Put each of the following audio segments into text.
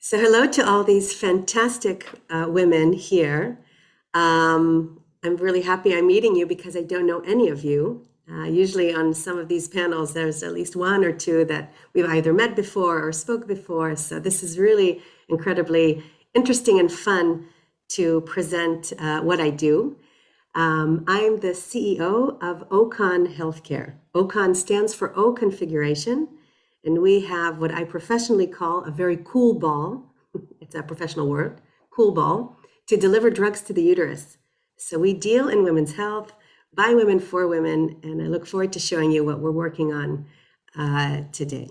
So hello to all these fantastic women here. I'm really happy I'm meeting you because I don't know any of you. Usually on some of these panels, there's at least one or two that we've either met before or spoke before. So this is really incredibly interesting and fun to present what I do. I'm the CEO of OCON Healthcare. OCON stands for O Configuration. And we have what I professionally call a very cool ball. It's a professional word, cool ball, to deliver drugs to the uterus. So we deal in women's health, by women, for women, and I look forward to showing you what we're working on today.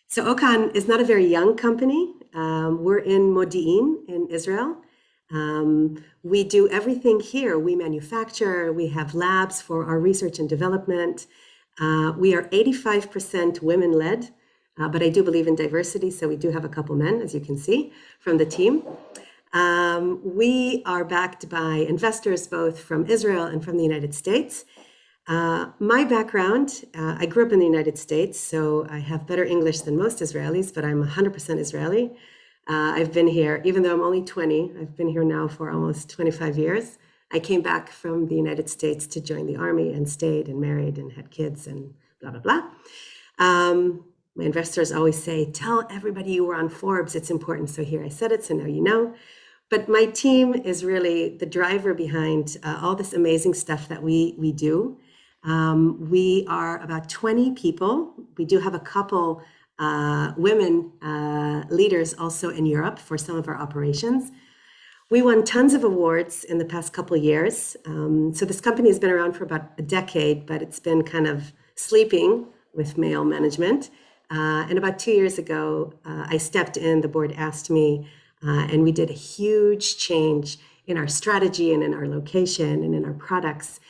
So OCON is not a very young company. We're in Modi'in in Israel. We do everything here. We manufacture, we have labs for our research and development. We are 85% women-led, but I do believe in diversity, so we do have a couple men, as you can see, from the team. We are backed by investors both from Israel and from the United States. My background, I grew up in the United States, so I have better English than most Israelis, but I'm 100% Israeli. I've been here, even though I'm only 20, I've been here now for almost 25 years. I came back from the United States to join the army and stayed and married and had kids and blah, blah, blah. My investors always say, tell everybody you were on Forbes, it's important. So here I said it, so now you know. But my team is really the driver behind all this amazing stuff that we do. We are about 20 people. We do have a couple women leaders also in Europe for some of our operations. We won tons of awards in the past couple of years. So this company has been around for about a decade, but it's been kind of sleeping with male management. And about 2 years ago, I stepped in, the board asked me, and we did a huge change in our strategy and in our location and in our products.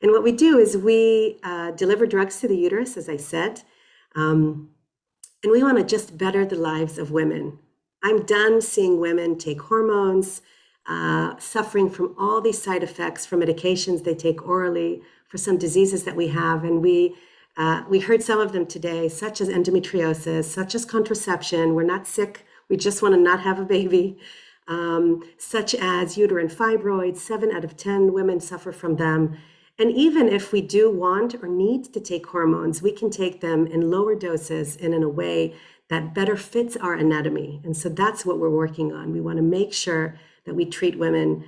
And what we do is we deliver drugs to the uterus, as I said, and we want to just better the lives of women. I'm done seeing women take hormones, suffering from all these side effects from medications they take orally for some diseases that we have. And we heard some of them today, such as endometriosis, such as contraception. We're not sick. We just want to not have a baby. Such as uterine fibroids, 7 out of 10 women suffer from them. And even if we do want or need to take hormones, we can take them in lower doses and in a way that better fits our anatomy. And so that's what we're working on. We want to make sure that we treat women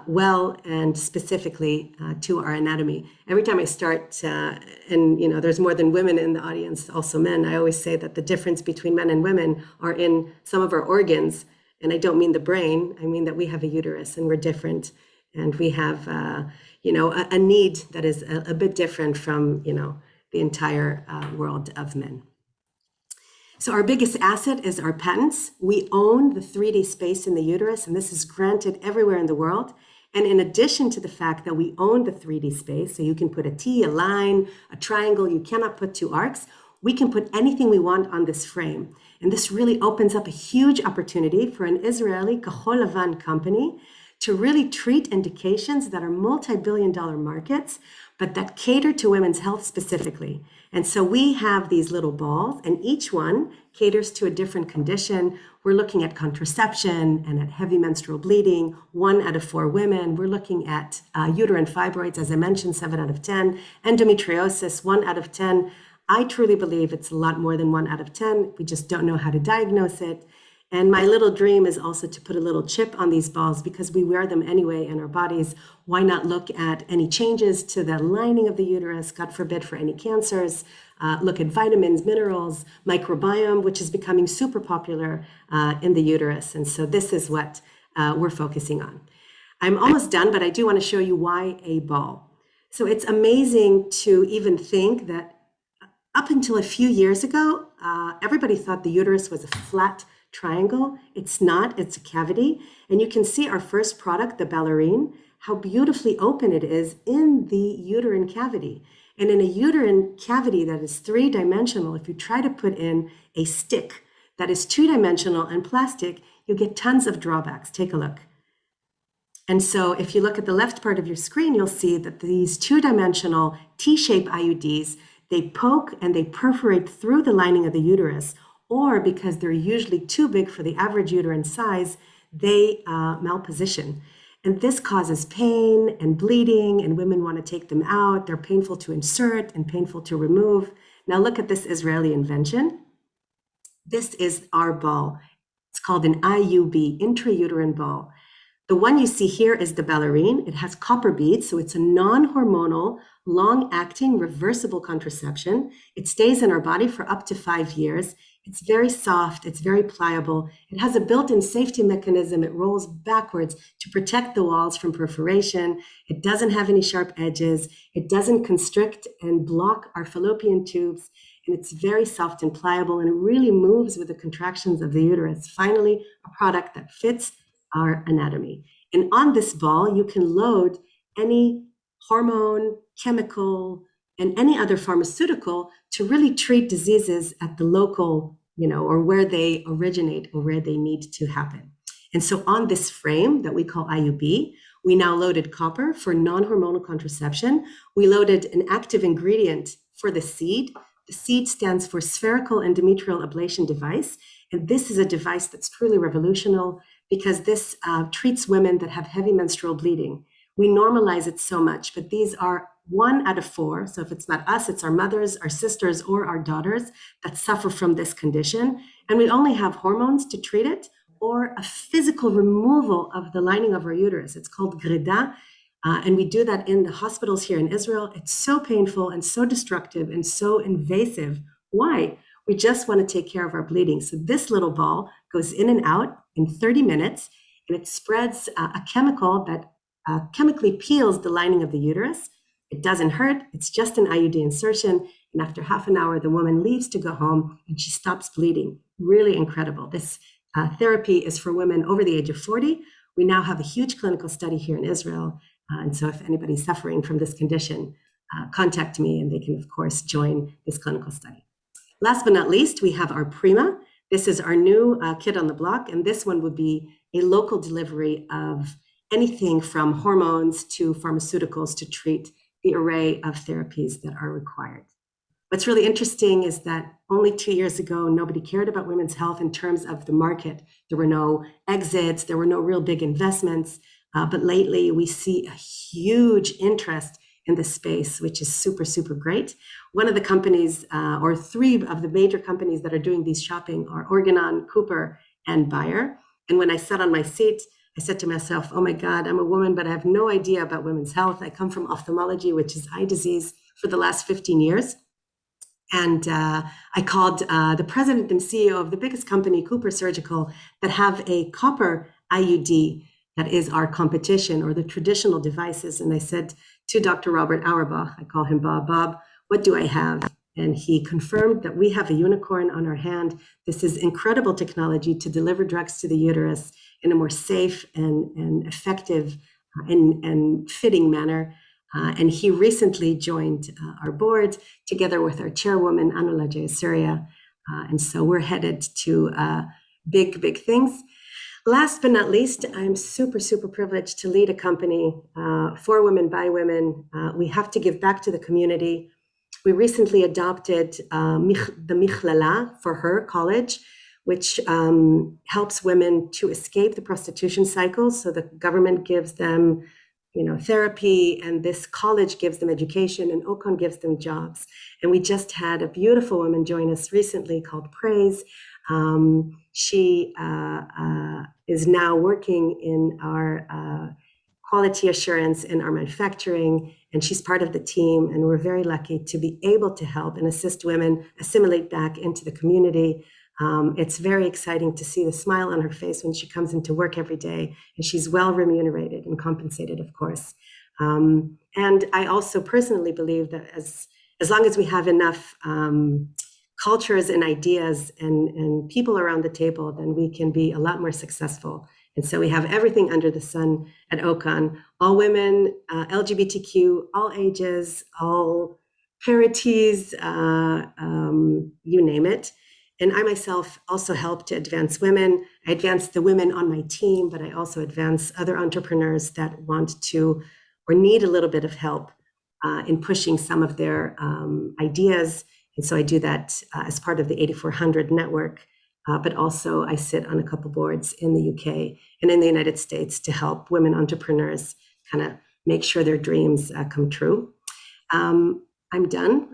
well and specifically to our anatomy. Every time I start, and there's more than women in the audience, also men, I always say that the difference between men and women are in some of our organs. And I don't mean the brain, I mean that we have a uterus and we're different. And we have, a need that is a bit different from, the entire world of men. So our biggest asset is our patents. We own the 3D space in the uterus, and this is granted everywhere in the world. And in addition to the fact that we own the 3D space, so you can put a T, a line, a triangle, you cannot put 2 arcs, we can put anything we want on this frame. And this really opens up a huge opportunity for an Israeli Kahol Lavan company to really treat indications that are multi-billion-dollar markets, but that cater to women's health specifically. And so we have these little balls, and each one caters to a different condition. We're looking at contraception and at heavy menstrual bleeding, 1 out of 4 women. We're looking at uterine fibroids, as I mentioned, 7 out of 10, endometriosis, 1 out of 10. I truly believe it's a lot more than 1 out of 10. We just don't know how to diagnose it. And my little dream is also to put a little chip on these balls because we wear them anyway in our bodies. Why not look at any changes to the lining of the uterus, God forbid for any cancers, look at vitamins, minerals, microbiome, which is becoming super popular in the uterus. And so this is what we're focusing on. I'm almost done, but I do want to show you why a ball. So it's amazing to even think that up until a few years ago, everybody thought the uterus was a flat triangle. It's not, it's a cavity. And you can see our first product, the ballerine, how beautifully open it is in the uterine cavity. And in a uterine cavity that is 3-dimensional, if you try to put in a stick that is 2-dimensional and plastic, you get tons of drawbacks. Take a look. And so if you look at the left part of your screen, you'll see that these 2-dimensional T-shaped IUDs, they poke and they perforate through the lining of the uterus, or because they're usually too big for the average uterine size, they malposition. And this causes pain and bleeding, and women want to take them out. They're painful to insert and painful to remove. Now look at this Israeli invention. This is our ball. It's called an Iub Intrauterine Ball. The one you see here is the ballerine. It has copper beads, so it's a non-hormonal, long-acting, reversible contraception. It stays in our body for up to 5 years. It's very soft, it's very pliable. It has a built-in safety mechanism. It rolls backwards to protect the walls from perforation. It doesn't have any sharp edges. It doesn't constrict and block our fallopian tubes. And it's very soft and pliable, and it really moves with the contractions of the uterus. Finally, a product that fits our anatomy. And on this ball, you can load any hormone, chemical, and any other pharmaceutical to really treat diseases at the local, or where they originate or where they need to happen. And so on this frame that we call IUB, we now loaded copper for non-hormonal contraception. We loaded an active ingredient for the seed. The seed stands for Spherical Endometrial Ablation Device. And this is a device that's truly revolutionary because this treats women that have heavy menstrual bleeding. We normalize it so much, but these are 1 out of 4. So if it's not us, it's our mothers, our sisters, or our daughters that suffer from this condition. And we only have hormones to treat it or a physical removal of the lining of our uterus. It's called grida. And we do that in the hospitals here in Israel. It's so painful and so destructive and so invasive. Why? We just want to take care of our bleeding. So this little ball goes in and out in 30 minutes, and it spreads a chemical that chemically peels the lining of the uterus. It doesn't hurt. It's just an IUD insertion. And after half an hour, the woman leaves to go home and she stops bleeding. Really incredible. This therapy is for women over the age of 40. We now have a huge clinical study here in Israel. And so if anybody's suffering from this condition, contact me and they can, of course, join this clinical study. Last but not least, we have our Prima. This is our new kid on the block, and this one would be a local delivery of anything from hormones to pharmaceuticals to treat the array of therapies that are required. What's really interesting is that only 2 years ago, nobody cared about women's health in terms of the market. There were no exits, there were no real big investments, but lately we see a huge interest in this space, which is super, super great. One of the companies, or 3 of the major companies that are doing these shopping are Organon, Cooper, and Bayer. And when I sat on my seat, I said to myself, oh my God, I'm a woman, but I have no idea about women's health. I come from ophthalmology, which is eye disease, for the last 15 years. And I called the president and CEO of the biggest company, Cooper Surgical, that have a copper IUD that is our competition or the traditional devices. And I said to Dr. Robert Auerbach, I call him Bob, what do I have? And he confirmed that we have a unicorn on our hand. This is incredible technology to deliver drugs to the uterus in a more safe and effective and fitting manner. And he recently joined our board together with our chairwoman, Anula Jayasuriya. And so we're headed to big, big things. Last but not least, I'm super, super privileged to lead a company for women, by women. We have to give back to the community. We recently adopted the Michlala for her college, which helps women to escape the prostitution cycle. So the government gives them, therapy, and this college gives them education, and Ocon gives them jobs. And we just had a beautiful woman join us recently called Praise. She is now working in our quality assurance in our manufacturing, and she's part of the team. And we're very lucky to be able to help and assist women assimilate back into the community. It's very exciting to see the smile on her face when she comes into work every day, and she's well remunerated and compensated, of course. And I also personally believe that as long as we have enough cultures and ideas and people around the table, then we can be a lot more successful. And so we have everything under the sun at Ocon, all women, LGBTQ, all ages, all parities, you name it. And I myself also help to advance women. I advance the women on my team, but I also advance other entrepreneurs that want to or need a little bit of help in pushing some of their ideas And so I do that as part of the 8400 network, but also I sit on a couple boards in the UK and in the United States to help women entrepreneurs kind of make sure their dreams come true. I'm done.